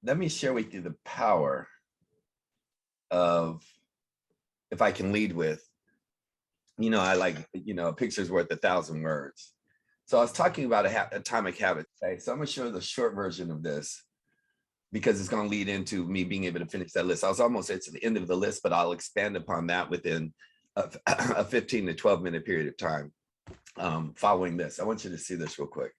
let me share with you the power of, if I can lead with, I like, a picture's worth 1,000 words. So I was talking about atomic habits. Okay? So I'm going to show the short version of this because it's going to lead into me being able to finish that list. I was almost at the end of the list, but I'll expand upon that within a 15 to 12 minute period of time following this. I want you to see this real quick.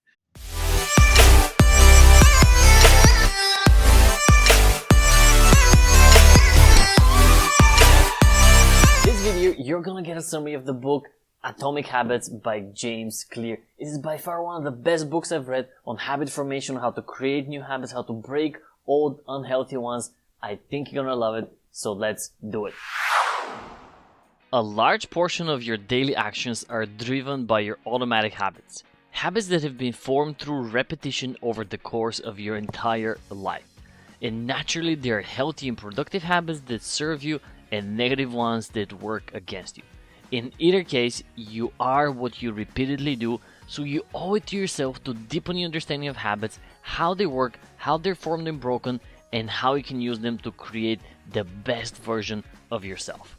This video, you're gonna get a summary of the book Atomic Habits by James Clear. It is by far one of the best books I've read on habit formation, how to create new habits, how to break old unhealthy ones. I think you're gonna love it, so let's do it. A large portion of your daily actions are driven by your automatic habits. Habits that have been formed through repetition over the course of your entire life. And naturally, there are healthy and productive habits that serve you and negative ones that work against you. In either case, you are what you repeatedly do, so you owe it to yourself to deepen your understanding of habits, how they work, how they're formed and broken, and how you can use them to create the best version of yourself.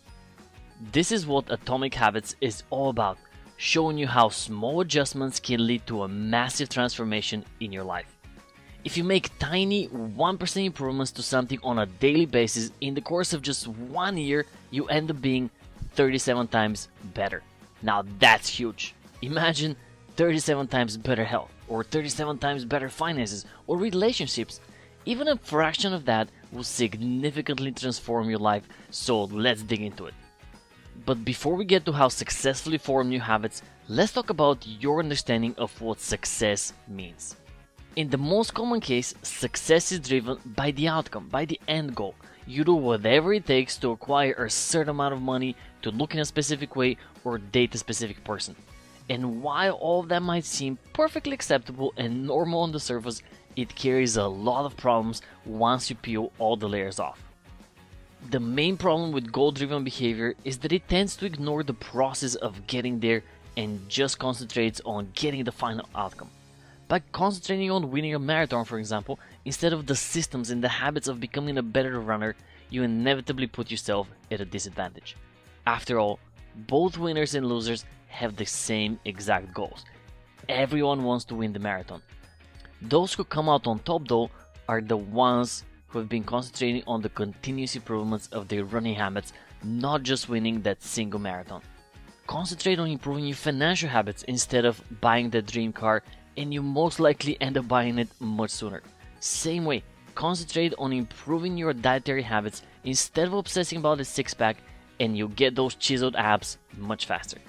This is what Atomic Habits is all about, showing you how small adjustments can lead to a massive transformation in your life. If you make tiny 1% improvements to something on a daily basis, in the course of just 1 year, you end up being 37 times better. Now that's huge. Imagine 37 times better health, or 37 times better finances, or relationships. Even a fraction of that will significantly transform your life, so let's dig into it. But before we get to how successfully form new habits, let's talk about your understanding of what success means. In the most common case, success is driven by the outcome, by the end goal. You do whatever it takes to acquire a certain amount of money, to look in a specific way, or date a specific person. And while all of that might seem perfectly acceptable and normal on the surface, it carries a lot of problems once you peel all the layers off. The main problem with goal-driven behavior is that it tends to ignore the process of getting there and just concentrates on getting the final outcome. By concentrating on winning a marathon, for example, instead of the systems and the habits of becoming a better runner, you inevitably put yourself at a disadvantage. After all, both winners and losers have the same exact goals. Everyone wants to win the marathon. Those who come out on top, though, are the ones who have been concentrating on the continuous improvements of their running habits, not just winning that single marathon. Concentrate on improving your financial habits instead of buying that dream car, and you most likely end up buying it much sooner. Same way, concentrate on improving your dietary habits instead of obsessing about the six-pack, and you'll get those chiseled abs much faster.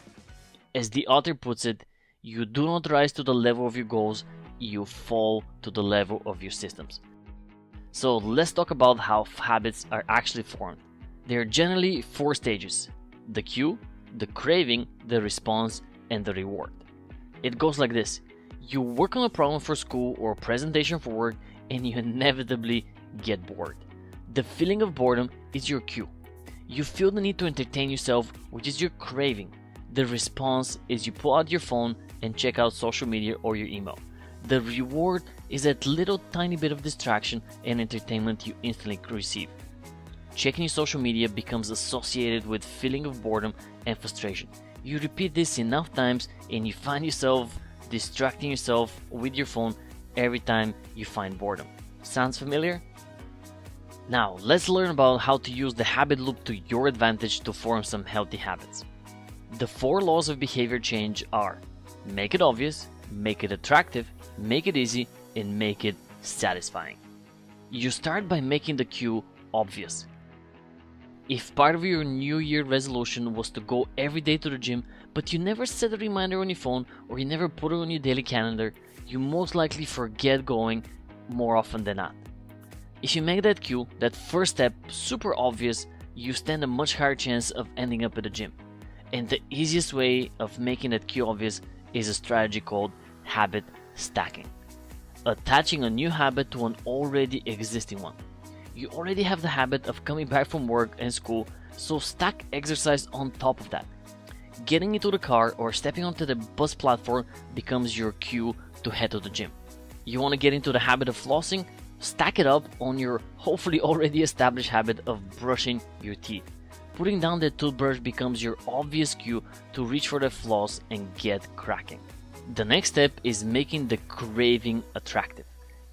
As the author puts it, you do not rise to the level of your goals, you fall to the level of your systems. So let's talk about how habits are actually formed. There are generally 4 stages: the cue, the craving, the response, and the reward. It goes like this. You work on a problem for school or a presentation for work, and you inevitably get bored. The feeling of boredom is your cue. You feel the need to entertain yourself, which is your craving. The response is you pull out your phone and check out social media or your email. The reward is that little tiny bit of distraction and entertainment you instantly receive. Checking your social media becomes associated with feeling of boredom and frustration. You repeat this enough times and you find yourself distracting yourself with your phone every time you find boredom. Sounds familiar? Now, let's learn about how to use the habit loop to your advantage to form some healthy habits. The 4 laws of behavior change are: make it obvious, make it attractive, make it easy, and make it satisfying. You start by making the cue obvious. If part of your New Year resolution was to go every day to the gym, but you never set a reminder on your phone or you never put it on your daily calendar, you most likely forget going more often than not. If you make that cue, that first step, super obvious, you stand a much higher chance of ending up at the gym. And the easiest way of making that cue obvious is a strategy called habit stacking. Attaching a new habit to an already existing one. You already have the habit of coming back from work and school, so stack exercise on top of that. Getting into the car or stepping onto the bus platform becomes your cue to head to the gym. You want to get into the habit of flossing? Stack it up on your hopefully already established habit of brushing your teeth. Putting down the toothbrush becomes your obvious cue to reach for the floss and get cracking. The next step is making the craving attractive.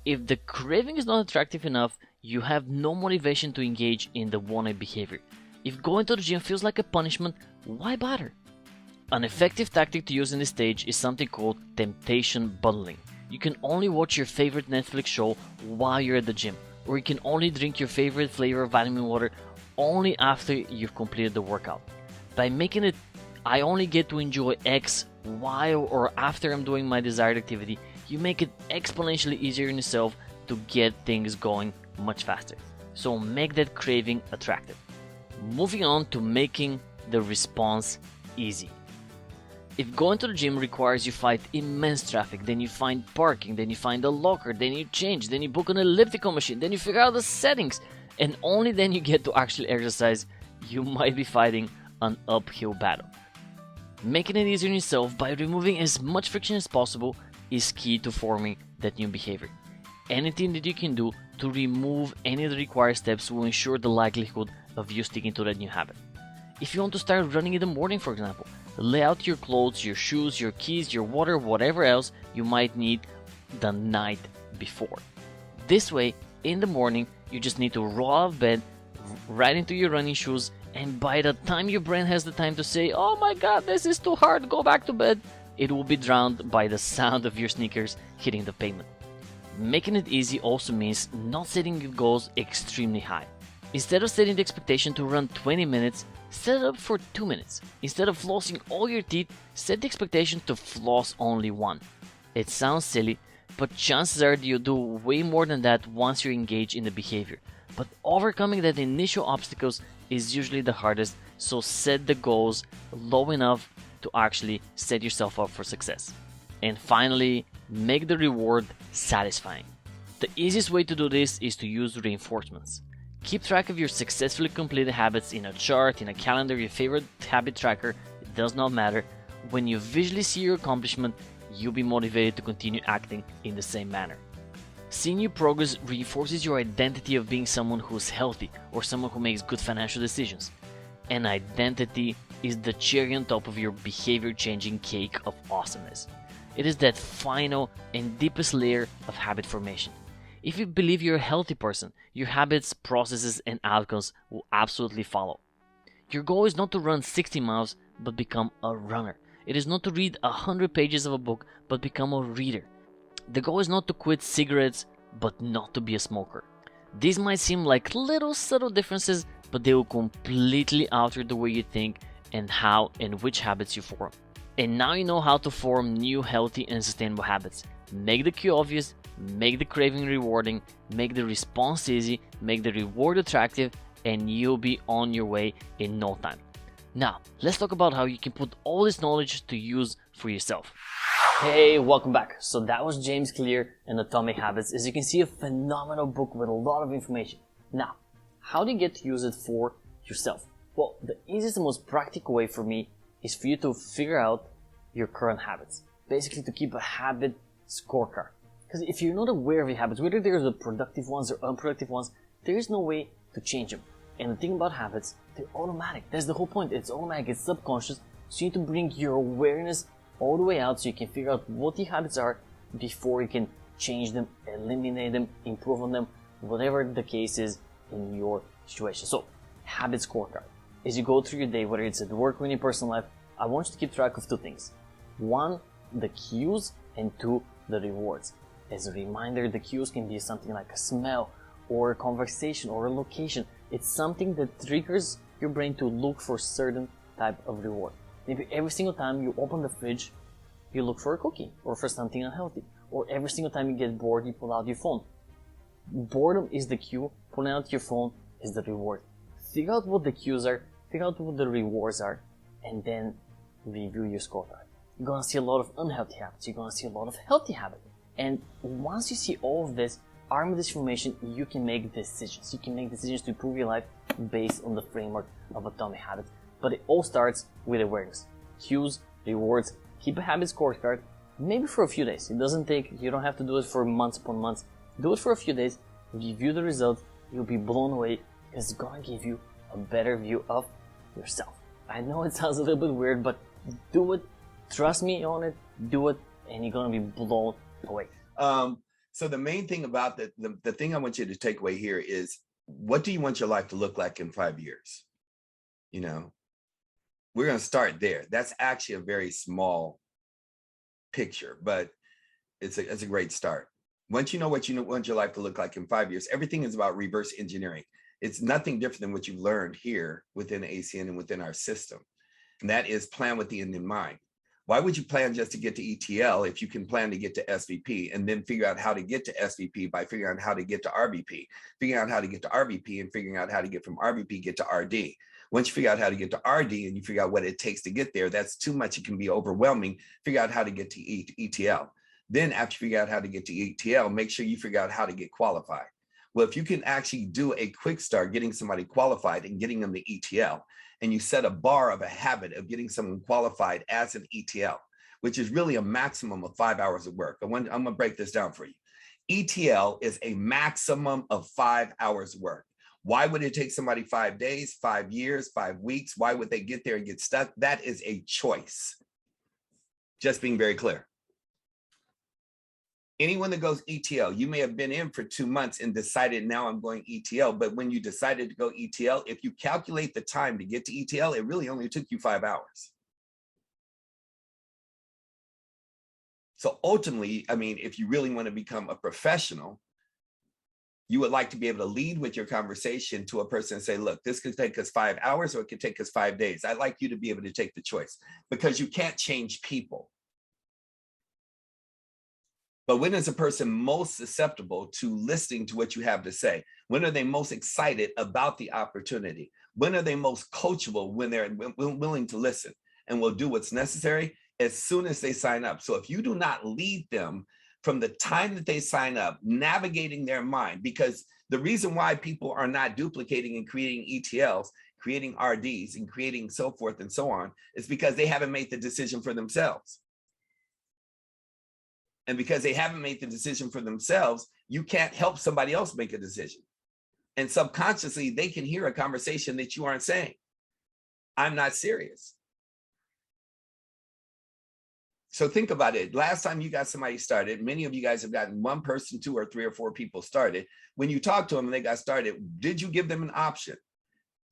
If the craving is not attractive enough, you have no motivation to engage in the wanted behavior. If going to the gym feels like a punishment, why bother? An effective tactic to use in this stage is something called temptation bundling. You can only watch your favorite Netflix show while you're at the gym, or you can only drink your favorite flavor of vitamin water only after you've completed the workout. By making it, I only get to enjoy X while or after I'm doing my desired activity, you make it exponentially easier on yourself to get things going much faster. So make that craving attractive. Moving on to making the response easy. If going to the gym requires you fight immense traffic, then you find parking, then you find a locker, then you change, then you book an elliptical machine, then you figure out the settings, and only then you get to actually exercise, you might be fighting an uphill battle. Making it easier on yourself by removing as much friction as possible is key to forming that new behavior. Anything that you can do to remove any of the required steps will ensure the likelihood of you sticking to that new habit. If you want to start running in the morning, for example, lay out your clothes, your shoes, your keys, your water, whatever else you might need the night before. This way, in the morning, you just need to roll out of bed, right into your running shoes, and by the time your brain has the time to say, "Oh my god, this is too hard, go back to bed," it will be drowned by the sound of your sneakers hitting the pavement. Making it easy also means not setting your goals extremely high. Instead of setting the expectation to run 20 minutes, set it up for 2 minutes. Instead of flossing all your teeth, set the expectation to floss only one. It sounds silly, but chances are that you'll do way more than that once you're engaged in the behavior. But overcoming that initial obstacles is usually the hardest, so set the goals low enough to actually set yourself up for success. And finally, make the reward satisfying. The easiest way to do this is to use reinforcements. Keep track of your successfully completed habits in a chart, in a calendar, your favorite habit tracker, it does not matter. When you visually see your accomplishment, you'll be motivated to continue acting in the same manner. Seeing your progress reinforces your identity of being someone who's healthy or someone who makes good financial decisions. And identity is the cherry on top of your behavior changing cake of awesomeness. It is that final and deepest layer of habit formation. If you believe you're a healthy person, your habits, processes, and outcomes will absolutely follow. Your goal is not to run 60 miles, but become a runner. It is not to read 100 pages of a book, but become a reader. The goal is not to quit cigarettes, but not to be a smoker. These might seem like little subtle differences, but they will completely alter the way you think and how and which habits you form. And now you know how to form new healthy and sustainable habits. Make the cue obvious, make the craving rewarding, make the response easy, make the reward attractive, and you'll be on your way in no time. Now, let's talk about how you can put all this knowledge to use for yourself. Hey, welcome back. So that was James Clear and Atomic Habits. As you can see, a phenomenal book with a lot of information. Now, how do you get to use it for yourself? Well, the easiest and most practical way for me is for you to figure out your current habits. Basically, to keep a habit scorecard. Because if you're not aware of your habits, whether they're the productive ones or unproductive ones, there is no way to change them. And the thing about habits, they're automatic. That's the whole point. It's automatic, it's subconscious. So you need to bring your awareness all the way out so you can figure out what your habits are before you can change them, eliminate them, improve on them, whatever the case is in your situation. So, habit scorecard. As you go through your day, whether it's at work or in your personal life, I want you to keep track of two things. One, the cues, and two, the rewards. As a reminder, the cues can be something like a smell or a conversation or a location. It's something that triggers your brain to look for certain type of reward. Maybe every single time you open the fridge, you look for a cookie or for something unhealthy. Or every single time you get bored, you pull out your phone. Boredom is the cue, pulling out your phone is the reward. Figure out what the cues are, figure out what the rewards are, and then review your scorecard. You're gonna see a lot of unhealthy habits, you're gonna see a lot of healthy habits. And once you see all of this, armed with this information, you can make decisions. You can make decisions to improve your life based on the framework of Atomic Habits. But it all starts with awareness. Cues, rewards, keep a habit scorecard, maybe for a few days. It doesn't take, you don't have to do it for months upon months. Do it for a few days review the results, you'll be blown away because it's gonna give you a better view of yourself. I know it sounds a little bit weird, but do it. Trust me on it. Do it, and you're gonna be blown away. So the main thing about the thing I want you to take away here is, what do you want your life to look like in 5 years? You know, we're going to start there. That's actually a very small picture, but it's a great start. Once you know what you want your life to look like in 5 years, everything is about reverse engineering. It's nothing different than what you've learned here within ACN and within our system. And that is plan with the end in mind. Why would you plan just to get to ETL if you can plan to get to SVP and then figure out how to get to SVP by figuring out how to get to RVP, figuring out how to get to RVP and figuring out how to get from RVP, get to RD. Once you figure out how to get to RD and you figure out what it takes to get there, that's too much. It can be overwhelming. Figure out how to get to ETL. Then after you figure out how to get to ETL, make sure you figure out how to get qualified. Well, if you can actually do a quick start, getting somebody qualified and getting them to ETL, and you set a bar of a habit of getting someone qualified as an ETL, which is really a maximum of 5 hours of work. I'm gonna break this down for you. ETL is a maximum of 5 hours work. Why would it take somebody 5 days, 5 years, 5 weeks? Why would they get there and get stuck? That is a choice. Just being very clear. Anyone that goes ETL, you may have been in for 2 months and decided now I'm going ETL, but when you decided to go ETL, if you calculate the time to get to ETL, it really only took you 5 hours. So ultimately, I mean, if you really want to become a professional, you would like to be able to lead with your conversation to a person and say, look, this could take us 5 hours or it could take us 5 days. I'd like you to be able to take the choice because you can't change people. But when is a person most susceptible to listening to what you have to say? When are they most excited about the opportunity? When are they most coachable? When they're willing to listen and will do what's necessary as soon as they sign up. So if you do not lead them from the time that they sign up, navigating their mind, because the reason why people are not duplicating and creating ETLs, creating RDs and creating so forth and so on, is because they haven't made the decision for themselves. And because they haven't made the decision for themselves, you can't help somebody else make a decision. And subconsciously, they can hear a conversation that you aren't saying. I'm not serious. So think about it. Last time you got somebody started, many of you guys have gotten 1 person, 2 or 3 or 4 people started. When you talk to them and they got started, did you give them an option?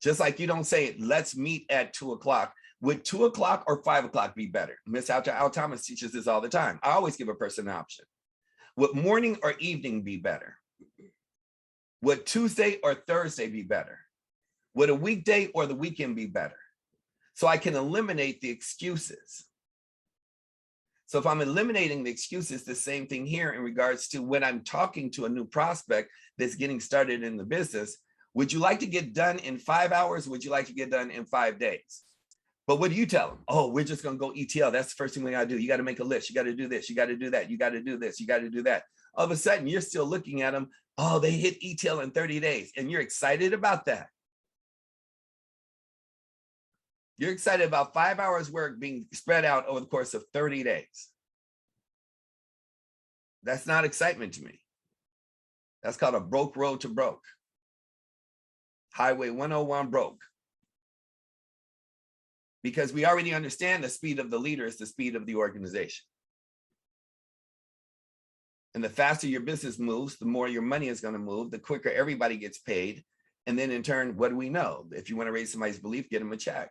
Just like you don't say, let's meet at 2 o'clock. Would 2 o'clock or 5 o'clock be better? Miss Al Thomas teaches this all the time. I always give a person an option. Would morning or evening be better? Would Tuesday or Thursday be better? Would a weekday or the weekend be better? So I can eliminate the excuses. So if I'm eliminating the excuses, the same thing here in regards to when I'm talking to a new prospect that's getting started in the business. Would you like to get done in 5 hours? Would you like to get done in 5 days? But what do you tell them? Oh, we're just going to go ETL. That's the first thing we got to do. You got to make a list. You got to do this. You got to do that. You got to do this. You got to do that. All of a sudden, you're still looking at them. Oh, they hit ETL in 30 days. And you're excited about that. You're excited about 5 hours work being spread out over the course of 30 days. That's not excitement to me. That's called a broke road to broke. Highway 101 broke. Because we already understand the speed of the leader is the speed of the organization. And the faster your business moves, the more your money is going to move, the quicker everybody gets paid. And then in turn, what do we know? If you want to raise somebody's belief, get them a check.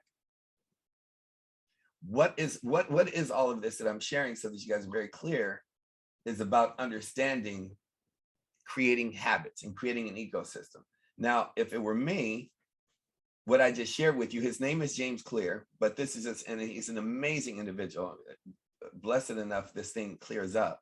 What is all of this that I'm sharing so that you guys are very clear is about understanding creating habits and creating an ecosystem. Now, if it were me, what I just shared with you, his name is James Clear, but this is just, and he's an amazing individual. Blessed enough, this thing clears up.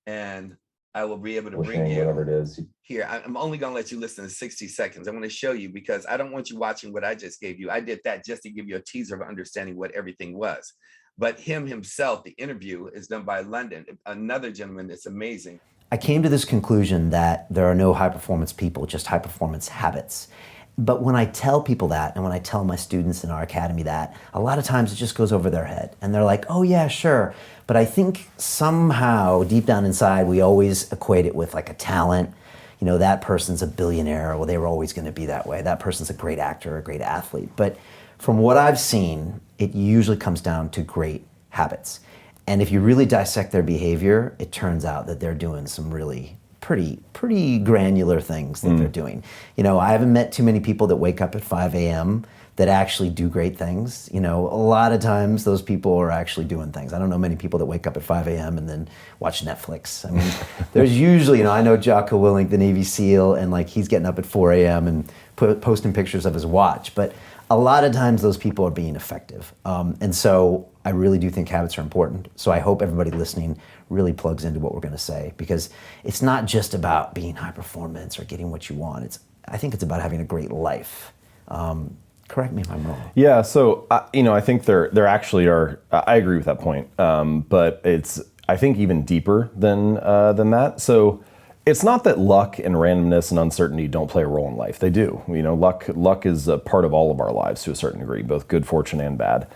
And I will be able to bring you whatever it is. Here. I'm only going to let you listen to 60 seconds. I'm going to show you because I don't want you watching what I just gave you. I did that just to give you a teaser of understanding what everything was. But him himself, the interview is done by London, another gentleman that's amazing. I came to this conclusion that there are no high performance people, just high performance habits. But when I tell people that, and when I tell my students in our academy that, a lot of times it just goes over their head. And they're like, oh yeah, sure. But I think somehow deep down inside, we always equate it with like a talent. you know, that person's a billionaire, well, they were always going to be that way. That person's a great actor, a great athlete. But from what I've seen, it usually comes down to great habits. And if you really dissect their behavior, it turns out that they're doing some really pretty granular things that they're doing. You know, I haven't met too many people that wake up at 5 a.m. that actually do great things. You know, a lot of times those people are actually doing things. I don't know many people that wake up at 5 a.m. and then watch Netflix. I mean, there's usually, you know, I know Jocko Willink, the Navy SEAL, and like he's getting up at 4 a.m. and posting pictures of his watch. But a lot of times those people are being effective. And so I really do think habits are important. So I hope everybody listening really plugs into what we're going to say, because it's not just about being high performance or getting what you want. I think it's about having a great life. Correct me if I'm wrong. Yeah, so you know, I think there actually are. I agree with that point, but it's, I think, even deeper than that. So it's not that luck and randomness and uncertainty don't play a role in life. They do. You know, luck is a part of all of our lives to a certain degree, both good fortune and bad.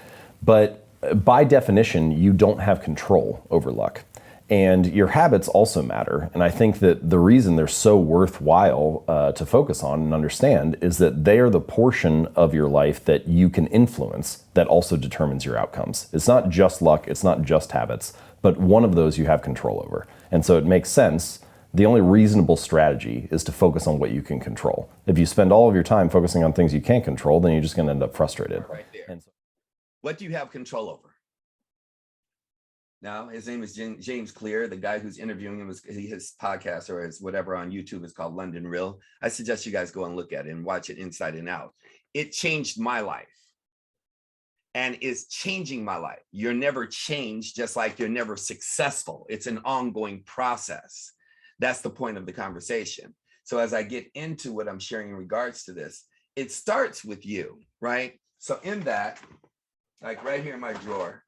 But by definition, you don't have control over luck. And your habits also matter. And I think that the reason they're so worthwhile to focus on and understand is that they are the portion of your life that you can influence that also determines your outcomes. It's not just luck, it's not just habits, but one of those you have control over. And so it makes sense. The only reasonable strategy is to focus on what you can control. If you spend all of your time focusing on things you can't control, then you're just going to end up frustrated. Right there. What do you have control over? Now, his name is James Clear. The guy who's interviewing him, his podcast or his whatever on YouTube is called London Real. I suggest you guys go and look at it and watch it inside and out. It changed my life and is changing my life. You're never changed, just like you're never successful. It's an ongoing process. That's the point of the conversation. So as I get into what I'm sharing in regards to this, it starts with you, right? So in that, like right here in my drawer,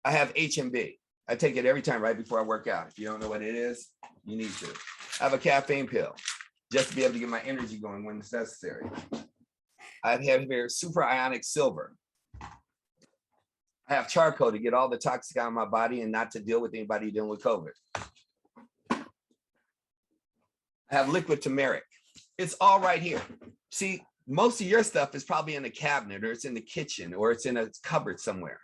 I have HMB. I take it every time right before I work out. If you don't know what it is, you need to. I have a caffeine pill just to be able to get my energy going when it's necessary. I have here super ionic silver. I have charcoal to get all the toxic out of my body and not to deal with anybody dealing with COVID. I have liquid turmeric. It's all right here. See, most of your stuff is probably in a cabinet or it's in the kitchen or it's in a cupboard somewhere.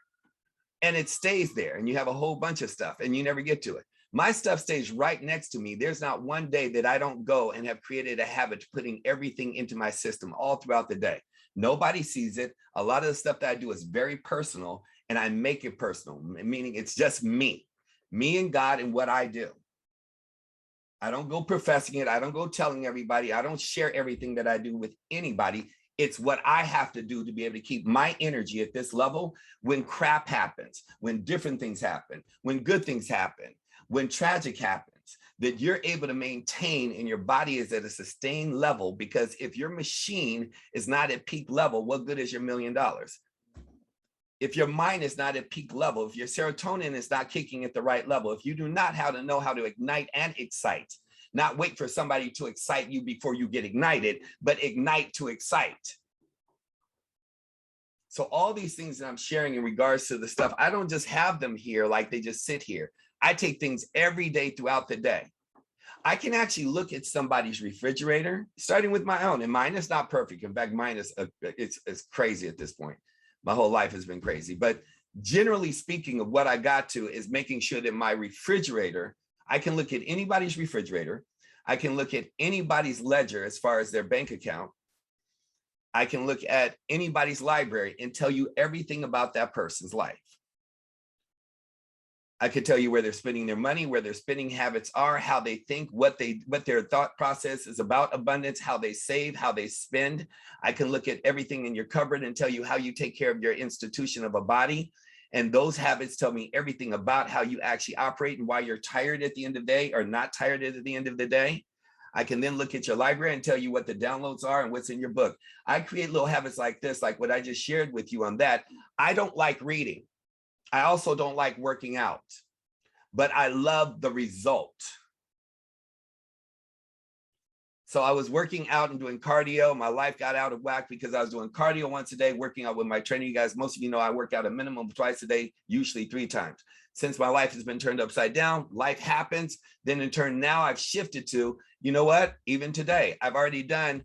And it stays there and you have a whole bunch of stuff and you never get to it. My stuff stays right next to me. There's not one day that I don't go and have created a habit of putting everything into my system all throughout the day. Nobody sees it. A lot of the stuff that I do is very personal and I make it personal, meaning it's just me and God and what I do. I don't go professing it. I don't go telling everybody. I don't share everything that I do with anybody. It's what I have to do to be able to keep my energy at this level when crap happens, when different things happen, when good things happen, when tragic happens, that you're able to maintain and your body is at a sustained level. Because if your machine is not at peak level, what good is your $1 million? If your mind is not at peak level, if your serotonin is not kicking at the right level, if you do not know how to ignite and excite, not wait for somebody to excite you before you get ignited, but ignite to excite. So all these things that I'm sharing in regards to the stuff, I don't just have them here like they just sit here. I take things every day throughout the day. I can actually look at somebody's refrigerator, starting with my own, and mine is not perfect. In fact, mine is it's crazy at this point. My whole life has been crazy. But generally speaking, of what I got to is making sure that my refrigerator, I can look at anybody's refrigerator. I can look at anybody's ledger as far as their bank account. I can look at anybody's library and tell you everything about that person's life. I could tell you where they're spending their money, where their spending habits are, how they think, what their thought process is about abundance, how they save, how they spend. I can look at everything in your cupboard and tell you how you take care of your institution of a body. And those habits tell me everything about how you actually operate and why you're tired at the end of the day or not tired at the end of the day. I can then look at your library and tell you what the downloads are and what's in your book. I create little habits like this, like what I just shared with you on that. I don't like reading. I also don't like working out, but I love the result. So I was working out and doing cardio. My life got out of whack because I was doing cardio once a day, working out with my trainer. You guys, most of you know I work out a minimum of twice a day, usually 3 times. since my life has been turned upside down, life happens. Then in turn, now I've shifted to, you know what? Even today, I've already done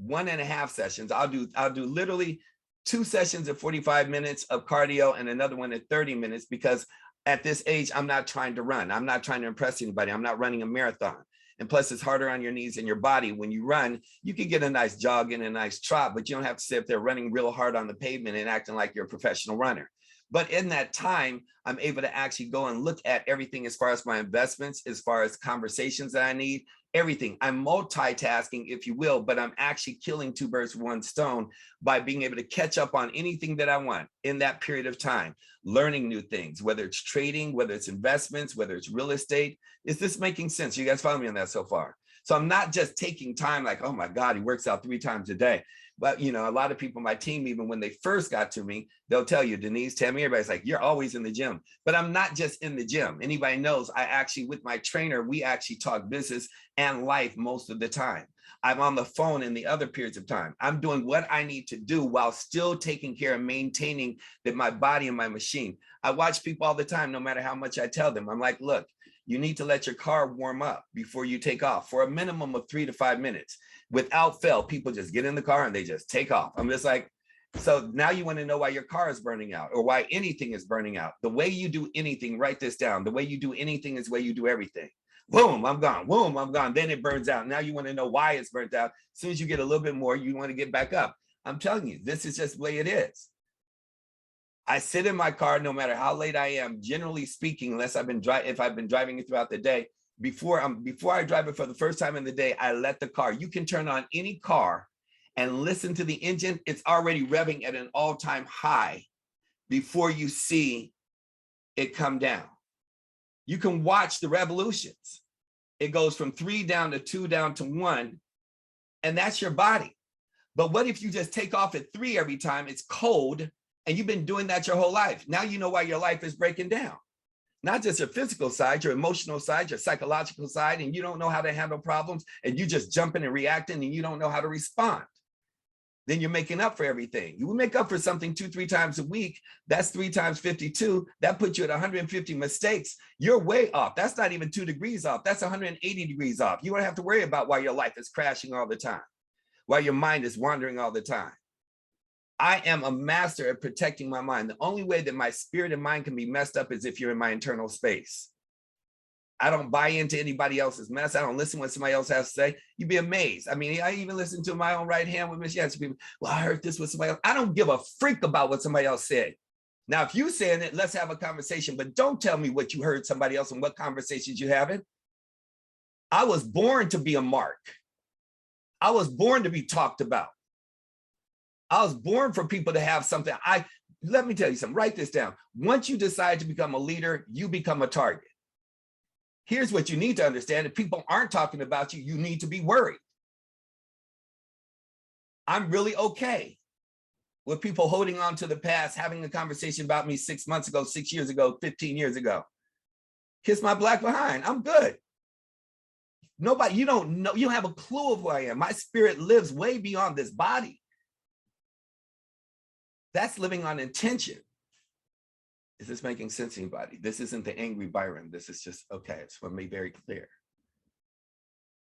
1.5 sessions. I'll do literally 2 sessions at 45 minutes of cardio and another one at 30 minutes, because at this age, I'm not trying to run. I'm not trying to impress anybody. I'm not running a marathon. And plus, it's harder on your knees and your body. When you run, you can get a nice jog and a nice trot, but you don't have to sit there running real hard on the pavement and acting like you're a professional runner. But in that time, I'm able to actually go and look at everything as far as my investments, as far as conversations that I need, everything. I'm multitasking, if you will, but I'm actually killing 2 birds with 1 stone by being able to catch up on anything that I want in that period of time, learning new things, whether it's trading, whether it's investments, whether it's real estate. Is this making sense? You guys follow me on that so far? So I'm not just taking time like, oh my God, he works out 3 times a day. But, you know, a lot of people on my team, even when they first got to me, they'll tell you, Denise, Tammy, everybody's like, you're always in the gym. But I'm not just in the gym. Anybody knows I actually, with my trainer, we actually talk business and life most of the time. I'm on the phone in the other periods of time. I'm doing what I need to do while still taking care of maintaining that my body and my machine. I watch people all the time, no matter how much I tell them. I'm like, look, you need to let your car warm up before you take off for a minimum of 3 to 5 minutes. Without fail, people just get in the car and they just take off. I'm just like, so now you want to know why your car is burning out or why anything is burning out. The way you do anything, write this down. The way you do anything is the way you do everything. Boom, I'm gone. Boom, I'm gone. Then it burns out. Now you want to know why it's burnt out. As soon as you get a little bit more, you want to get back up. I'm telling you, this is just the way it is. I sit in my car no matter how late I am, generally speaking, unless if I've been driving it throughout the day. Before I drive it for the first time in the day, I let the car. You can turn on any car and listen to the engine. It's already revving at an all-time high before you see it come down. You can watch the revolutions. It goes from 3 down to 2 down to 1, and that's your body. But what if you just take off at 3 every time? It's cold, and you've been doing that your whole life. Now you know why your life is breaking down. Not just your physical side, your emotional side, your psychological side, and you don't know how to handle problems, and you just jumping and reacting, and you don't know how to respond. Then you're making up for everything. You will make up for something 2-3 times a week. That's 3 times 52. That puts you at 150 mistakes. You're way off. That's not even 2 degrees off. That's 180 degrees off. You don't have to worry about why your life is crashing all the time, why your mind is wandering all the time. I am a master at protecting my mind. The only way that my spirit and mind can be messed up is if you're in my internal space. I don't buy into anybody else's mess. I don't listen to what somebody else has to say. You'd be amazed. I mean, I even listen to my own right hand with Miss Yancey. People, well, I heard this with somebody else. I don't give a freak about what somebody else said. Now, if you're saying it, let's have a conversation, but don't tell me what you heard somebody else and what conversations you're having. I was born to be a mark. I was born to be talked about. I was born for people to have something. Let me tell you something, write this down. Once you decide to become a leader, you become a target. Here's what you need to understand. If people aren't talking about you, you need to be worried. I'm really okay with people holding on to the past, having a conversation about me 6 months ago, 6 years ago, 15 years ago. Kiss my black behind, I'm good. Nobody, you don't know, you don't have a clue of who I am. My spirit lives way beyond this body. That's living on intention. Is this making sense to anybody? This isn't the angry Byron. This is just, okay, it's going to be very clear.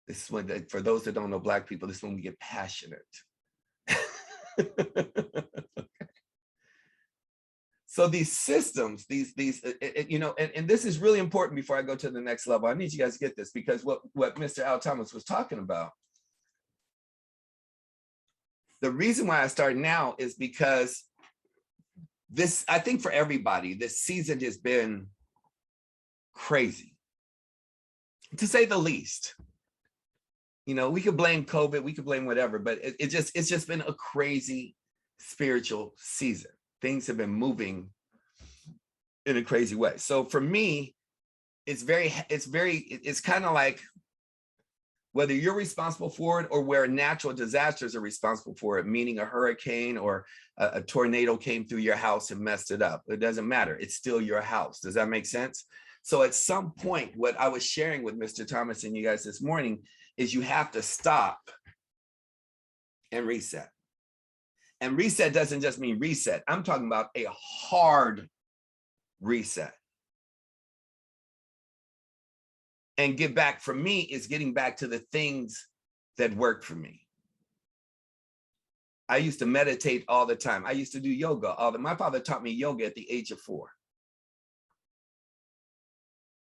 This is when, for those that don't know Black people, this is when we get passionate. So these systems, you know, and this is really important before I go to the next level. I need you guys to get this, because what Mr. Al Thomas was talking about, the reason why I start now is because this, I think for everybody, this season has been crazy, to say the least. You know, we could blame COVID, we could blame whatever, but it's just been a crazy spiritual season. Things have been moving in a crazy way. So for me, it's kind of like, whether you're responsible for it or where natural disasters are responsible for it, meaning a hurricane or a tornado came through your house and messed it up. It doesn't matter. It's still your house. Does that make sense? So at some point, what I was sharing with Mr. Thomas and you guys this morning is you have to stop and reset. And reset doesn't just mean reset. I'm talking about a hard reset. And give back for me is getting back to the things that worked for me. I used to meditate all the time. I used to do yoga. My father taught me yoga at the age of 4.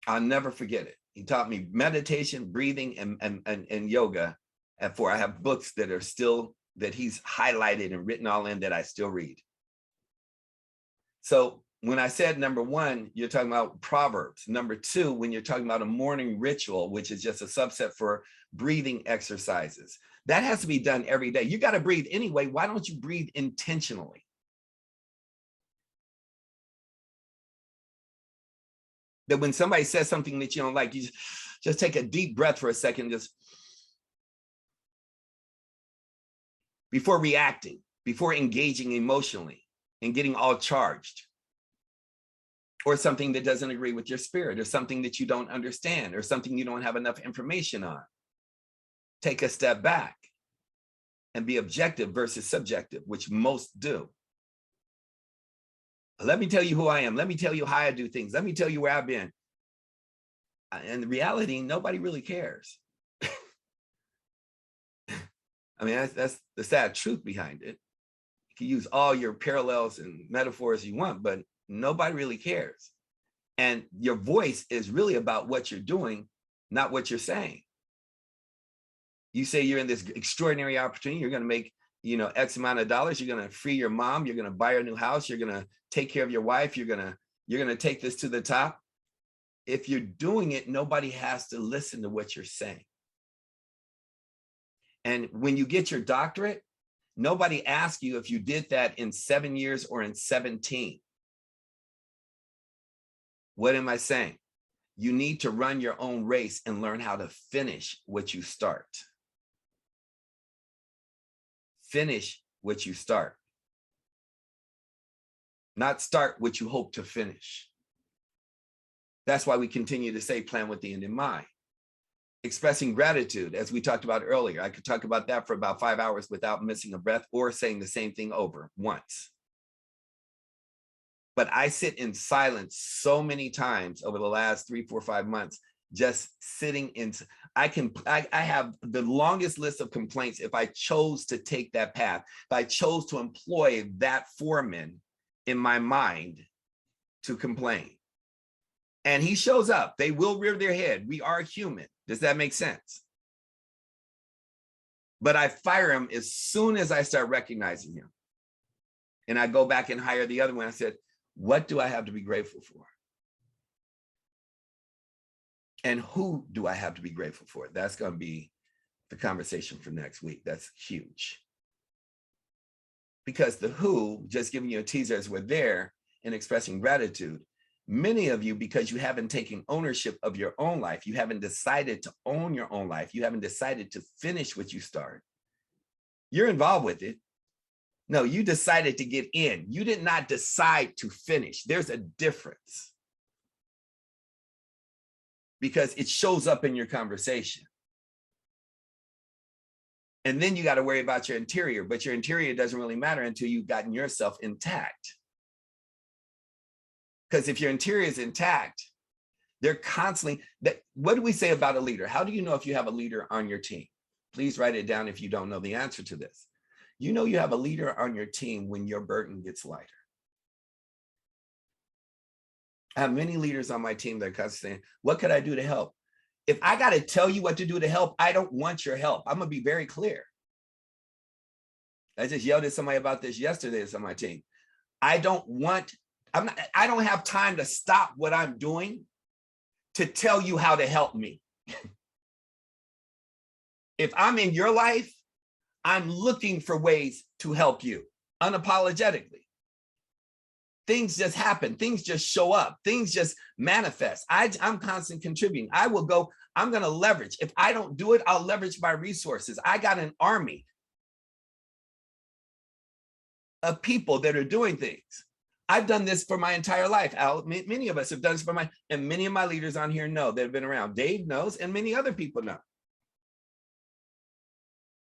I'll never forget it. He taught me meditation, breathing, and yoga at 4. I have books that are still, that he's highlighted and written all in that I still read. So when I said number 1, you're talking about Proverbs. Number 2, when you're talking about a morning ritual, which is just a subset for breathing exercises, that has to be done every day. You got to breathe anyway. Why don't you breathe intentionally? That when somebody says something that you don't like, you just take a deep breath for a second, just before reacting, before engaging emotionally and getting all charged, or something that doesn't agree with your spirit, or something that you don't understand, or something you don't have enough information on. Take a step back and be objective versus subjective, which most do. Let me tell you who I am. Let me tell you how I do things. Let me tell you where I've been. And the reality, nobody really cares. I mean, that's the sad truth behind it. You can use all your parallels and metaphors you want, but nobody really cares. And your voice is really about what you're doing, not what you're saying. You say you're in this extraordinary opportunity, you're going to make, X amount of dollars, you're going to free your mom, you're going to buy her a new house, you're going to take care of your wife, you're going to take this to the top. If you're doing it, nobody has to listen to what you're saying. And when you get your doctorate, nobody asks you if you did that in 7 years or in 17. What am I saying? You need to run your own race and learn how to finish what you start. Finish what you start. Not start what you hope to finish. That's why we continue to say plan with the end in mind. Expressing gratitude, as we talked about earlier. I could talk about that for about 5 hours without missing a breath or saying the same thing over once. But I sit in silence so many times over the last 3, 4, 5 months, just sitting in. I have the longest list of complaints if I chose to take that path, if I chose to employ that foreman in my mind to complain. And he shows up. They will rear their head. We are human. Does that make sense? But I fire him as soon as I start recognizing him. And I go back and hire the other one. I said, what do I have to be grateful for? And who do I have to be grateful for? That's going to be the conversation for next week. That's huge. Because the who, just giving you a teaser as we're there and expressing gratitude, many of you, because you haven't taken ownership of your own life, you haven't decided to own your own life, you haven't decided to finish what you start, you're involved with it. No, you decided to get in. You did not decide to finish. There's a difference. Because it shows up in your conversation. And then you got to worry about your interior, but your interior doesn't really matter until you've gotten yourself intact. Because if your interior is intact, they're constantly, what do we say about a leader? How do you know if you have a leader on your team? Please write it down if you don't know the answer to this. You know you have a leader on your team when your burden gets lighter. I have many leaders on my team that are constantly saying, what could I do to help? If I got to tell you what to do to help, I don't want your help. I'm going to be very clear. I just yelled at somebody about this yesterday that's on my team. I don't have time to stop what I'm doing to tell you how to help me. If I'm in your life, I'm looking for ways to help you unapologetically. Things just happen. Things just show up. Things just manifest. I'm constantly contributing. I'm going to leverage. If I don't do it, I'll leverage my resources. I got an army of people that are doing things. I've done this for my entire life. Al, many of us have done this and many of my leaders on here know that have been around. Dave knows, and many other people know.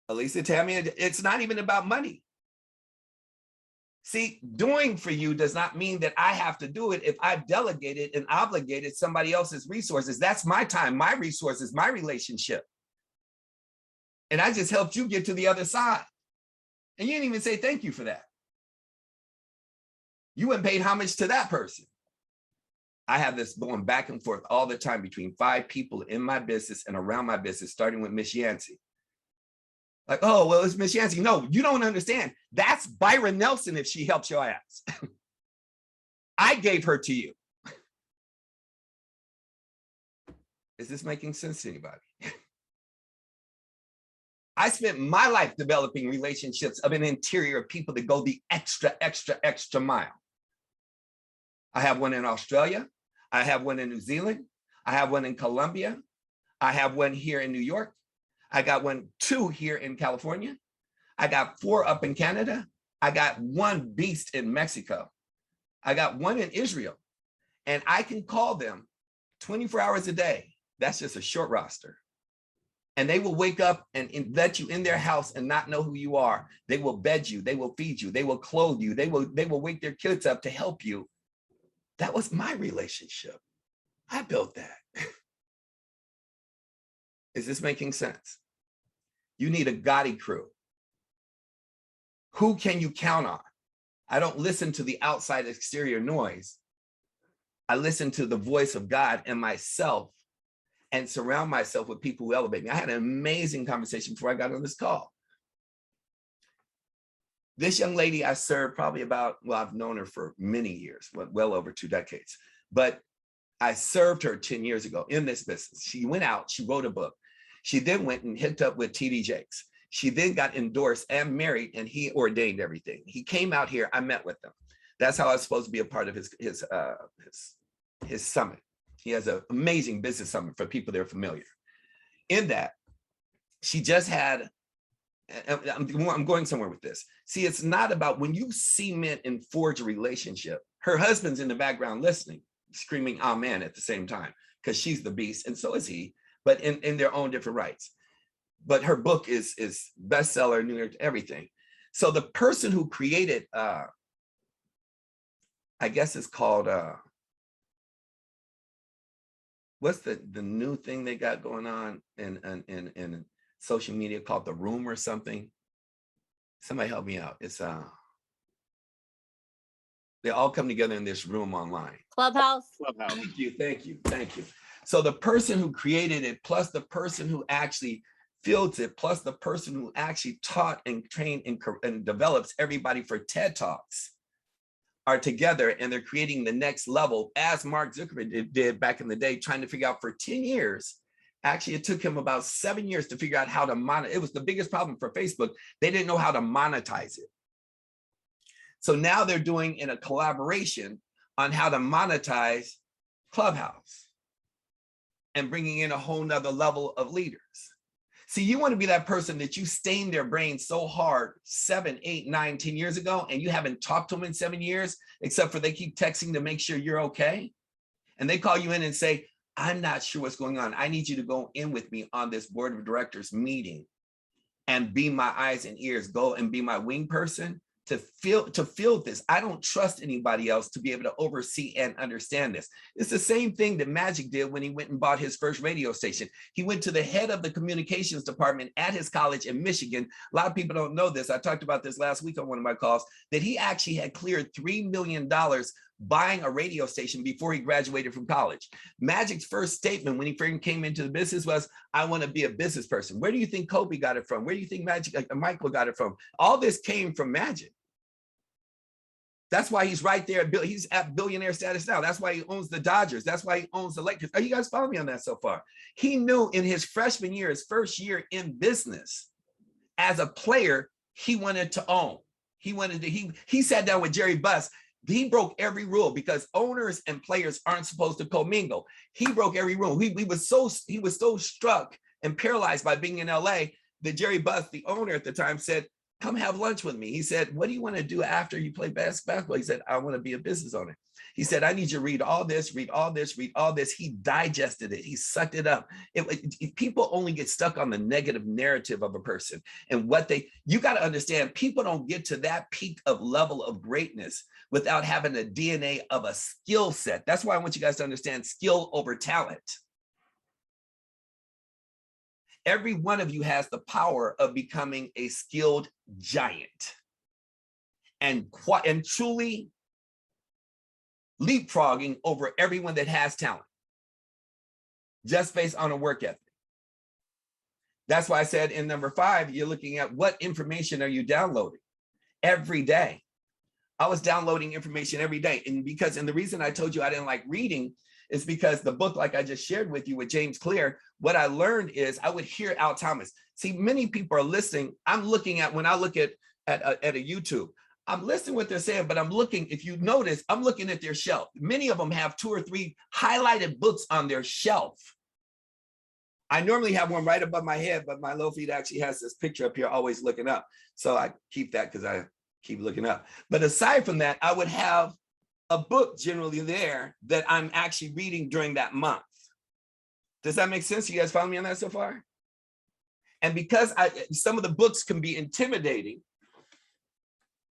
Elisa, Tammy, it's not even about money. See, doing for you does not mean that I have to do it if I've delegated and obligated somebody else's resources. That's my time, my resources, my relationship. And I just helped you get to the other side. And you didn't even say thank you for that. You went and paid homage to that person. I have this going back and forth all the time between 5 people in my business and around my business, starting with Miss Yancey. Like, oh, well, it's Miss Yancey. No, you don't understand. That's Byron Nelson if she helps your ass. I gave her to you. Is this making sense to anybody? I spent my life developing relationships of an interior of people that go the extra mile. I have one in Australia. I have one in New Zealand. I have one in Colombia. I have one here in New York. I got 2 here in California. I got 4 up in Canada. I got 1 beast in Mexico. I got 1 in Israel. And I can call them 24 hours a day. That's just a short roster. And they will wake up and let you in their house and not know who you are. They will bed you. They will feed you. They will clothe you. They will wake their kids up to help you. That was my relationship. I built that. Is this making sense? You need a Gotti crew. Who can you count on? I don't listen to the outside exterior noise. I listen to the voice of God and myself and surround myself with people who elevate me. I had an amazing conversation before I got on this call. This young lady I served probably about, well, I've known her for many years, well over 2 decades, but I served her 10 years ago in this business. She went out, she wrote a book. She then went and hooked up with TD Jakes. She then got endorsed and married, and he ordained everything. He came out here, I met with him. That's how I was supposed to be a part of his summit. He has an amazing business summit for people that are familiar. In that, she just had, I'm going somewhere with this. See, it's not about when you cement and forge a relationship. Her husband's in the background listening, screaming amen at the same time, because she's the beast, and so is he, but in their own different rights. But her book is bestseller, New York, everything. So the person who created, I guess it's called, what's the new thing they got going on in social media called The Room or something? Somebody help me out. It's they all come together in this room online. Clubhouse. Thank you. So the person who created it, plus the person who actually fields it, plus the person who actually taught and trained and develops everybody for TED Talks are together, and they're creating the next level, as Mark Zuckerberg did back in the day, trying to figure out for 10 years. Actually, it took him about 7 years to figure out how to monetize. It was the biggest problem for Facebook. They didn't know how to monetize it. So now they're doing in a collaboration on how to monetize Clubhouse and bringing in a whole nother level of leaders. See, you want to be that person that you stained their brain so hard 7, 8, 9, 10 years ago, and you haven't talked to them in 7 years, except for they keep texting to make sure you're okay. And they call you in and say, I'm not sure what's going on. I need you to go in with me on this board of directors meeting and be my eyes and ears, go and be my wing person to feel this. I don't trust anybody else to be able to oversee and understand this. It's the same thing that Magic did when he went and bought his first radio station. He went to the head of the communications department at his college in Michigan. A lot of people don't know this. I talked about this last week on one of my calls, that he actually had cleared $3 million buying a radio station before he graduated from college. Magic's first statement when he first came into the business was, I want to be a business person. Where do you think Kobe got it from? Where do you think Michael got it from? All this came from Magic. That's why he's right there. He's at billionaire status now. That's why he owns the Dodgers. That's why he owns the Lakers. Are you guys following me on that so far? He knew in his freshman year, his first year in business, as a player, he wanted to own. He sat down with Jerry Buss. He broke every rule because owners and players aren't supposed to commingle. He broke every rule. He was so struck and paralyzed by being in LA that Jerry Buss, the owner at the time, said, come have lunch with me. He said, what do you want to do after you play basketball? He said, I want to be a business owner. He said, I need you to read all this, read all this, read all this. He digested it. He sucked it up. People only get stuck on the negative narrative of a person and you got to understand, people don't get to that peak of level of greatness without having a DNA of a skill set. That's why I want you guys to understand skill over talent. Every one of you has the power of becoming a skilled giant and truly leapfrogging over everyone that has talent, just based on a work ethic. That's why I said in number 5, you're looking at what information are you downloading every day. I was downloading information every day. And the reason I told you I didn't like reading is because the book, like I just shared with you with James Clear, what I learned is I would hear Al Thomas. See, many people are listening. I'm looking at, when I look at a YouTube, I'm listening what they're saying, but I'm looking, if you notice, I'm looking at their shelf. Many of them have 2 or 3 highlighted books on their shelf. I normally have one right above my head, but my low feed actually has this picture up here, always looking up. So I keep that because I keep looking up. But aside from that, I would have a book generally there that I'm actually reading during that month. Does that make sense? You guys follow me on that so far? And because some of the books can be intimidating,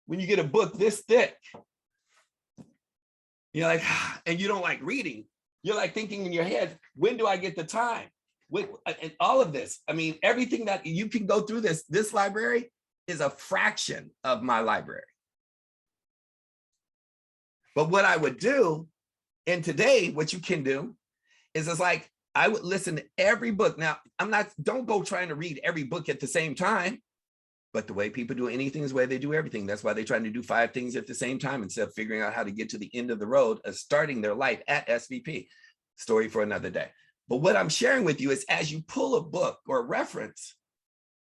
when you get a book this thick, you're like, and you don't like reading, you're like thinking in your head, when do I get the time? And all of this, I mean, everything that you can go through this library is a fraction of my library. But what I would do, and today, what you can do is it's like, I would listen to every book. Now, don't go trying to read every book at the same time, but the way people do anything is the way they do everything. That's why they're trying to do 5 things at the same time instead of figuring out how to get to the end of the road of starting their life at SVP. Story for another day. But what I'm sharing with you is as you pull a book or a reference,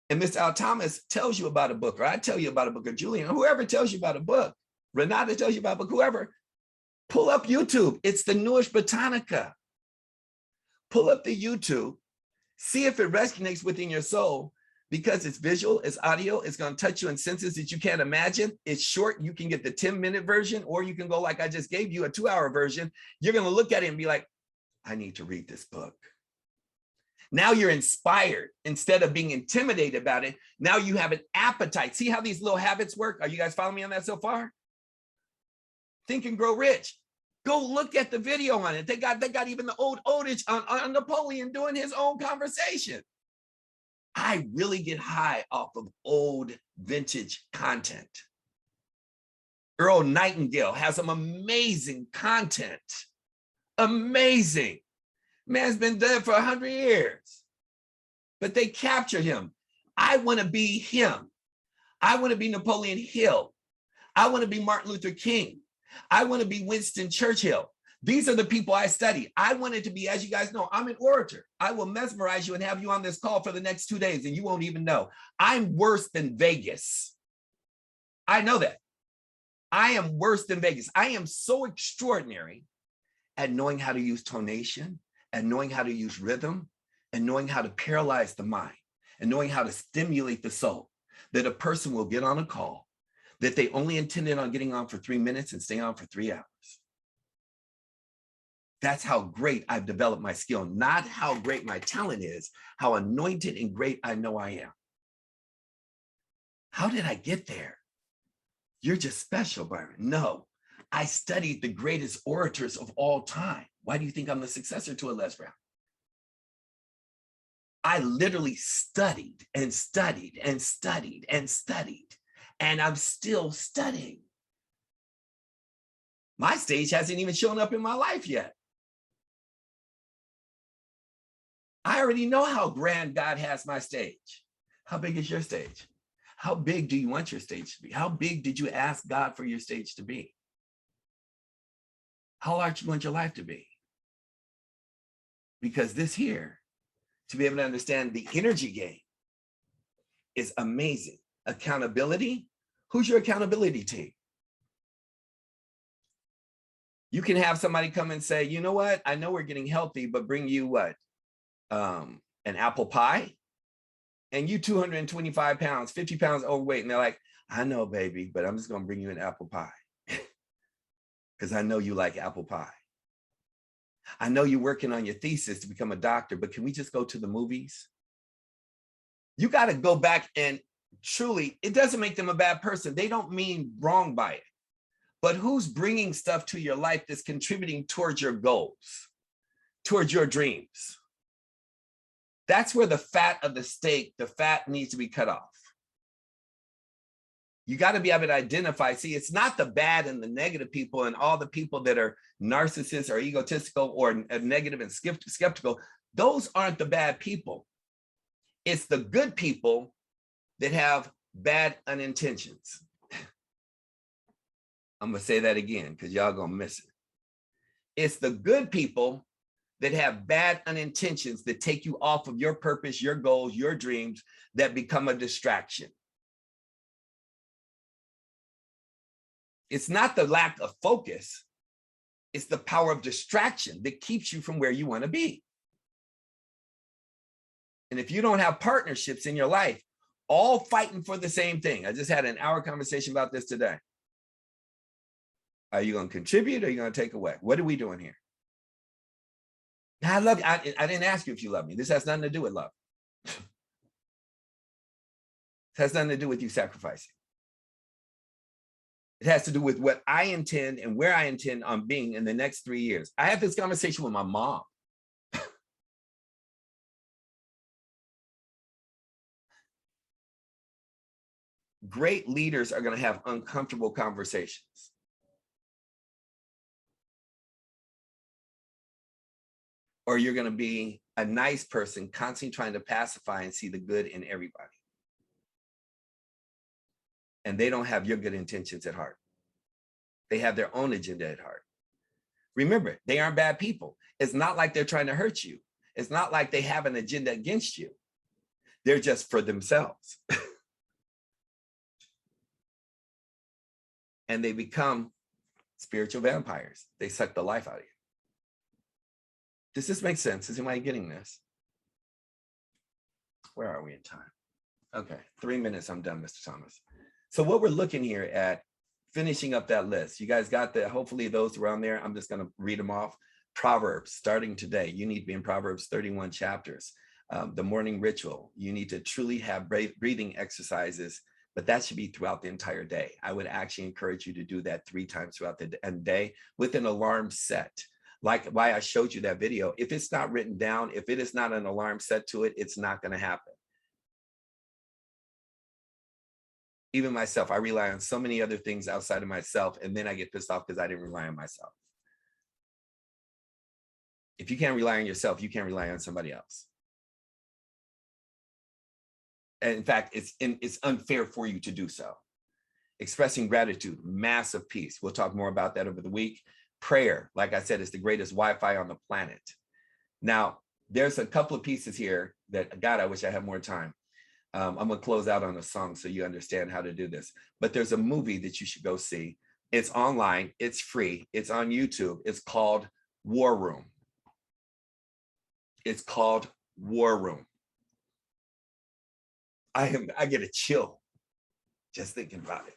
and Mr. Al Thomas tells you about a book, or I tell you about a book, or Julian, or whoever tells you about a book, Renata tells you about a book, whoever, pull up YouTube. It's the newish Botanica. Pull up the YouTube, see if it resonates within your soul, because it's visual, it's audio, it's going to touch you in senses that you can't imagine. It's short. You can get the 10-minute version, or you can go like I just gave you, a 2-hour version. You're going to look at it and be like, I need to read this book. Now you're inspired instead of being intimidated about it. Now you have an appetite. See how these little habits work? Are you guys following me on that so far? Think and Grow Rich. Go look at the video on it. They got even the old adage on Napoleon doing his own conversation. I really get high off of old vintage content. Earl Nightingale has some amazing content. Amazing. Man's been dead for 100 years, but they captured him. I want to be him. I want to be Napoleon Hill. I want to be Martin Luther King. I want to be Winston Churchill. These are the people I study. I wanted to be, as you guys know, I'm an orator. I will mesmerize you and have you on this call for the next 2 days and you won't even know. I'm worse than Vegas. I know that. I am worse than Vegas. I am so extraordinary at knowing how to use tonation and knowing how to use rhythm and knowing how to paralyze the mind and knowing how to stimulate the soul, that a person will get on a call that they only intended on getting on for 3 minutes and stay on for 3 hours. That's how great I've developed my skill, not how great my talent is, how anointed and great I know I am. How did I get there? You're just special, Byron. No, I studied the greatest orators of all time. Why do you think I'm the successor to a Les Brown? I literally studied and studied and studied and studied, and I'm still studying. My stage hasn't even shown up in my life yet. I already know how grand God has my stage. How big is your stage? How big do you want your stage to be? How big did you ask God for your stage to be? How large do you want your life to be? Because this here, to be able to understand the energy game, is amazing. Accountability, who's your accountability team? You can have somebody come and say, you know what? I know we're getting healthy, but bring you what? An apple pie? and you 225 pounds, 50 pounds overweight. And they're like, I know, baby, but I'm just going to bring you an apple pie because I know you like apple pie. I know you're working on your thesis to become a doctor, but can we just go to the movies? You got to go back and truly, it doesn't make them a bad person. They don't mean wrong by it. But who's bringing stuff to your life that's contributing towards your goals, towards your dreams? That's where the fat of the steak, the fat needs to be cut off. You got to be able to identify. See, it's not the bad and the negative people and all the people that are narcissists or egotistical or negative and skeptical. Those aren't the bad people. It's the good people that have bad unintentions. I'm going to say that again because y'all going to miss it. It's the good people that have bad unintentions that take you off of your purpose, your goals, your dreams, that become a distraction. It's not the lack of focus. It's the power of distraction that keeps you from where you want to be. And if you don't have partnerships in your life, all fighting for the same thing. I just had an hour conversation about this today. Are you going to contribute or are you going to take away? What are we doing here? I love you. I didn't ask you if you love me. This has nothing to do with love. It has nothing to do with you sacrificing. It has to do with what I intend and where I intend on being in the next 3 years. I had this conversation with my mom. Great leaders are going to have uncomfortable conversations. Or you're going to be a nice person constantly trying to pacify and see the good in everybody. And they don't have your good intentions at heart. They have their own agenda at heart. Remember, they aren't bad people. It's not like they're trying to hurt you. It's not like they have an agenda against you. They're just for themselves. And they become spiritual vampires. They suck the life out of you. Does this make sense? Is anybody getting this? Where are we in time? Okay, 3 minutes, I'm done, Mr. Thomas. So what we're looking here at, finishing up that list. You guys got that? Hopefully those around there, I'm just gonna read them off. Proverbs, starting today, you need to be in Proverbs 31 chapters. The morning ritual, you need to truly have breathing exercises, but that should be throughout the entire day. I would actually encourage you to do that 3 times throughout the day with an alarm set. Like why I showed you that video. If it's not written down, if it is not an alarm set to it, it's not gonna happen. Even myself, I rely on so many other things outside of myself, and then I get pissed off because I didn't rely on myself. If you can't rely on yourself, you can't rely on somebody else. And in fact, it's unfair for you to do so. Expressing gratitude, massive peace. We'll talk more about that over the week. Prayer, like I said, is the greatest Wi-Fi on the planet. Now, there's a couple of pieces here that, God, I wish I had more time. I'm gonna close out on a song so you understand how to do this. But there's a movie that you should go see. It's online, it's free, it's on YouTube. It's called War Room. It's called War Room. I get a chill just thinking about it.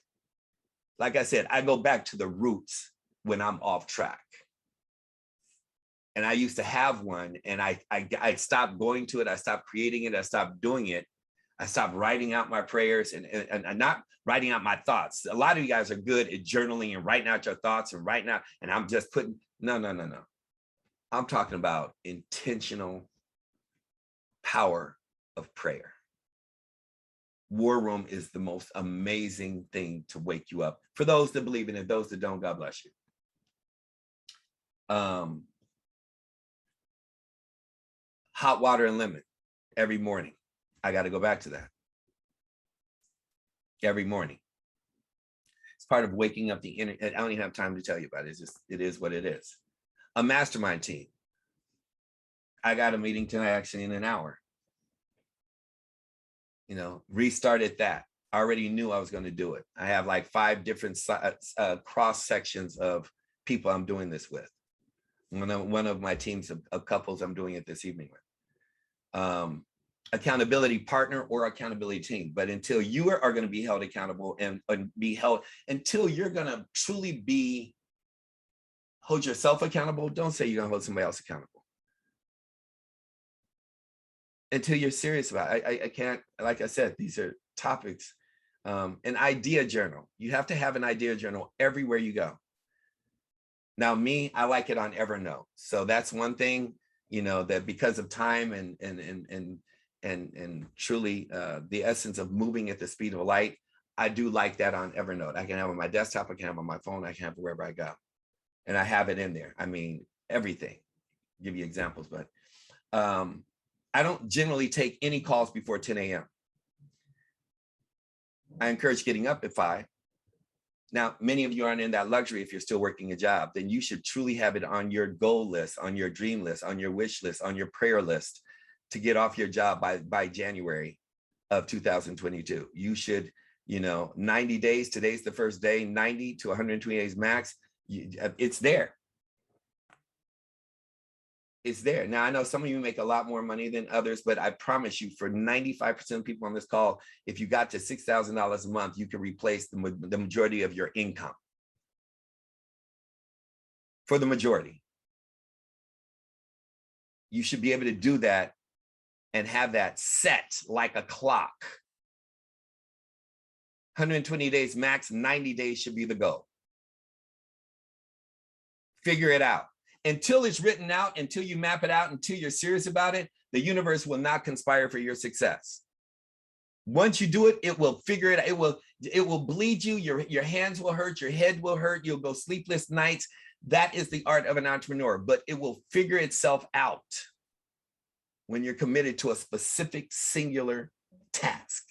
Like I said, I go back to the roots when I'm off track. And I used to have one, and I stopped going to it. I stopped creating it. I stopped doing it. I stopped writing out my prayers and not writing out my thoughts. A lot of you guys are good at journaling and writing out your thoughts and writing out, and I'm just putting, no. I'm talking about intentional power of prayer. War Room is the most amazing thing to wake you up. For those that believe in it, those that don't, God bless you. Hot water and lemon every morning. I got to go back to that. Every morning. It's part of waking up the inner. I don't even have time to tell you about it. It's just, it is what it is. A mastermind team. I got a meeting tonight, actually, in an hour. Restarted that. I already knew I was going to do it. I have like 5 different cross sections of people I'm doing this with. One of my teams of couples I'm doing it this evening with. accountability partner or accountability team. But until you are going to be held accountable and be held, until you're going to truly hold yourself accountable, don't say you're going to hold somebody else accountable. Until you're serious about it. I can't, like I said, these are topics. An idea journal. You have to have an idea journal everywhere you go. Now, me, I like it on Evernote. So that's one thing, you know, that because of time and truly the essence of moving at the speed of light, I do like that on Evernote. I can have it on my desktop, I can have it on my phone, I can have it wherever I go. And I have it in there. I mean, everything. I'll give you examples, but I don't generally take any calls before 10 a.m. I encourage getting up at 5. Now, many of you aren't in that luxury if you're still working a job, then you should truly have it on your goal list, on your dream list, on your wish list, on your prayer list to get off your job by January of 2022. You should, you know, 90 days, today's the first day, 90 to 120 days max, it's there. It's there. Now, I know some of you make a lot more money than others, but I promise you for 95% of people on this call, if you got to $6,000 a month, you can replace the majority of your income. For the majority. You should be able to do that and have that set like a clock. 120 days max, 90 days should be the goal. Figure it out. Until it's written out, until you map it out, until you're serious about it, the universe will not conspire for your success. Once you do it, it will figure it out. It will bleed you. Your hands will hurt. Your head will hurt. You'll go sleepless nights. That is the art of an entrepreneur, but it will figure itself out when you're committed to a specific singular task.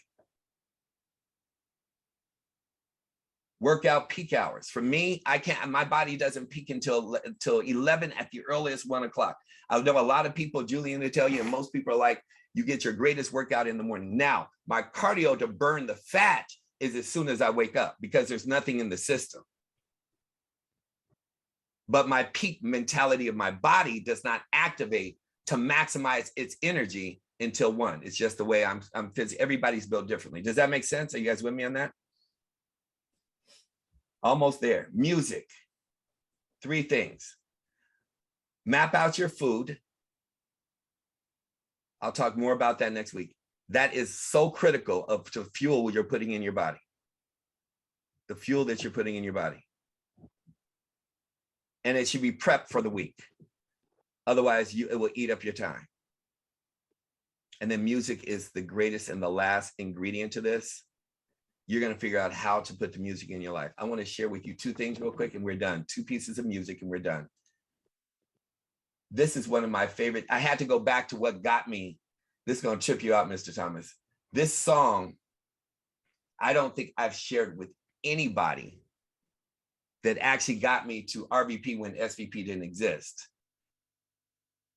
Workout peak hours. For me, I can't, my body doesn't peak until 11 at the earliest 1 o'clock. I know a lot of people, Julian, to tell you, and most people are like, you get your greatest workout in the morning. Now, my cardio to burn the fat is as soon as I wake up because there's nothing in the system. But my peak mentality of my body does not activate to maximize its energy until 1. It's just the way I'm physically, everybody's built differently. Does that make sense? Are you guys with me on that? Almost there. Music. 3 things. Map out your food. I'll talk more about that next week. That is so critical of the fuel you're putting in your body. The fuel that you're putting in your body. And it should be prepped for the week. Otherwise, it will eat up your time. And then music is the greatest and the last ingredient to this. You're going to figure out how to put the music in your life. I want to share with you 2 things real quick and we're done. 2 pieces of music and we're done. This is one of my favorite. I had to go back to what got me. This is going to trip you out, Mr. Thomas. This song, I don't think I've shared with anybody that actually got me to RVP when SVP didn't exist.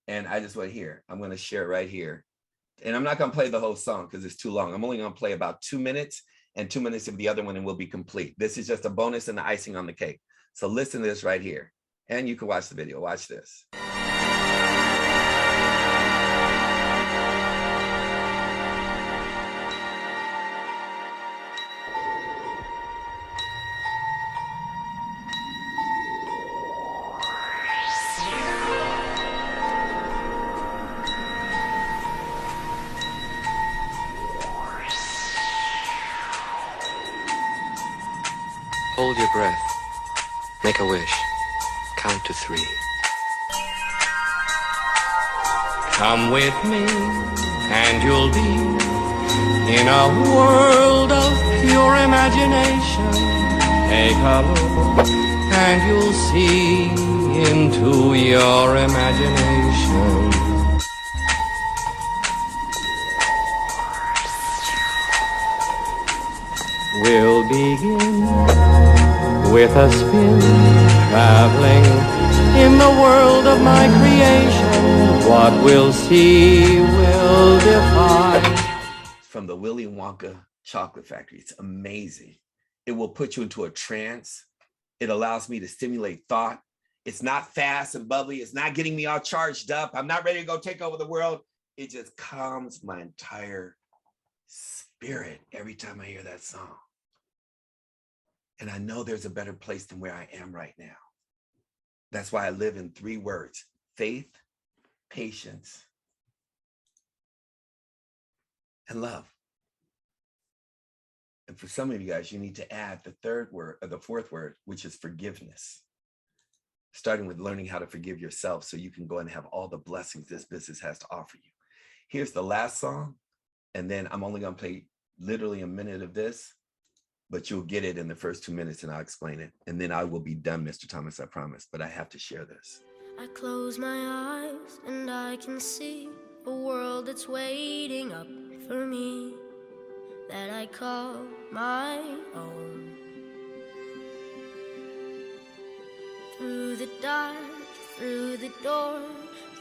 And I just went here. I'm going to share it right here. And I'm not going to play the whole song because it's too long. I'm only going to play about 2 minutes and 2 minutes of the other one and we'll be complete. This is just a bonus and the icing on the cake. So listen to this right here. And you can watch the video. Watch this. Hold your breath. Make a wish. Count to 3. Come with me, and you'll be in a world of pure imagination. Take a look, and you'll see into your imagination. We'll begin with a spin, traveling in the world of my creation. What we'll see will defy. From the Willy Wonka Chocolate Factory. It's amazing. It will put you into a trance. It allows me to stimulate thought. It's not fast and bubbly. It's not getting me all charged up. I'm not ready to go take over the world. It just calms my entire spirit every time I hear that song. And I know there's a better place than where I am right now. That's why I live in 3 words: faith, patience, and love. And for some of you guys, you need to add the 3rd word or the 4th word, which is forgiveness. Starting with learning how to forgive yourself so you can go and have all the blessings this business has to offer you. Here's the last song, and then I'm only going to play literally a minute of this, but you'll get it in the first 2 minutes and I'll explain it. And then I will be done, Mr. Thomas, I promise, but I have to share this. I close my eyes and I can see a world that's waiting up for me, that I call my own. Through the dark, through the door,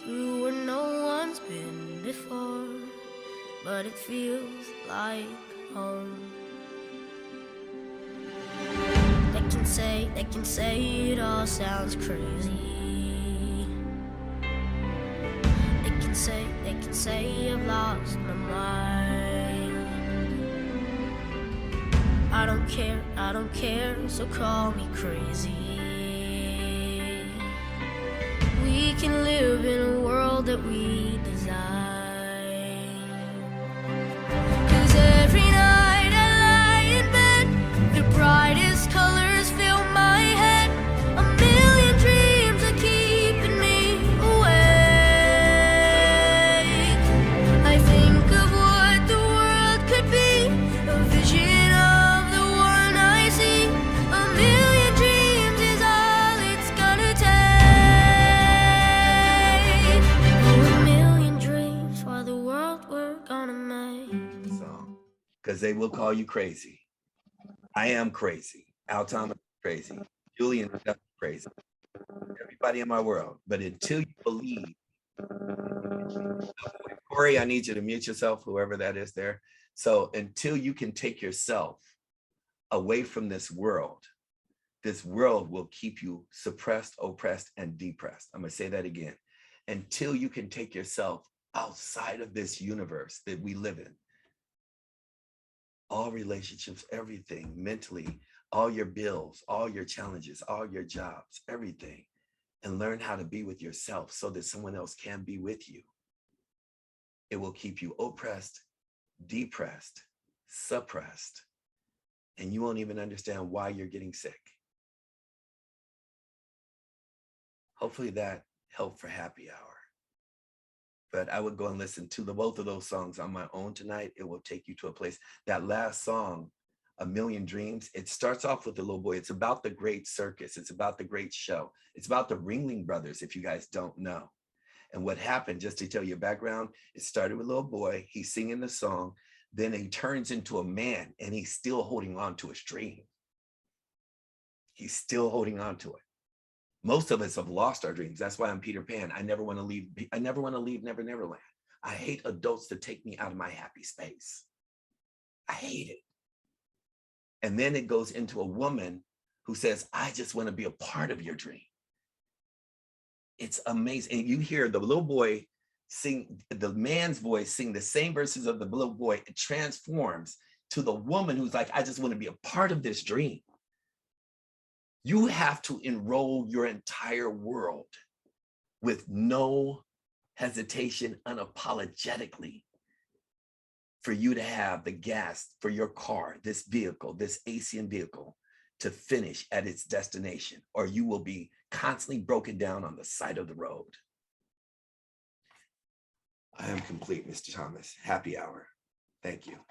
through where no one's been before, but it feels like home. They can say it all sounds crazy. They can say I've lost my mind. I don't care, so call me crazy. We can live in a world that we design. 'Cause every night I lie in bed, the brightest colors fill my head. A million dreams are keeping me awake. I think of what the world could be, a vision of the one I see. A million dreams is all it's gonna take. Oh, a million dreams for the world we're gonna make. Song, because they will call you crazy. I am crazy. Al Thomas is crazy. Julian is crazy. Everybody in my world. But until you believe, Corey, I need you to mute yourself, whoever that is there. So until you can take yourself away from this world will keep you suppressed, oppressed, and depressed. I'm going to say that again. Until you can take yourself outside of this universe that we live in, all relationships, everything, mentally, all your bills, all your challenges, all your jobs, everything, and learn how to be with yourself so that someone else can be with you. It will keep you oppressed, depressed, suppressed, and you won't even understand why you're getting sick. Hopefully that helped for happy hour. But I would go and listen to both of those songs on my own tonight. It will take you to a place. That last song, A Million Dreams, it starts off with the little boy. It's about the great circus. It's about the great show. It's about the Ringling Brothers, if you guys don't know. And what happened, just to tell you a background, it started with a little boy. He's singing the song. Then he turns into a man and he's still holding on to his dream. He's still holding on to it. Most of us have lost our dreams. That's why I'm Peter Pan. I never want to leave. I never want to leave Never Never Land. I hate adults to take me out of my happy space. I hate it. And then it goes into a woman who says, I just want to be a part of your dream. It's amazing. And you hear the little boy sing, the man's voice sing the same verses of the little boy. It transforms to the woman who's like, I just want to be a part of this dream. You have to enroll your entire world with no hesitation, unapologetically, for you to have the gas for your car, this vehicle, this ACN vehicle, to finish at its destination, or you will be constantly broken down on the side of the road. I am complete, Mr. Thomas. Happy hour. Thank you.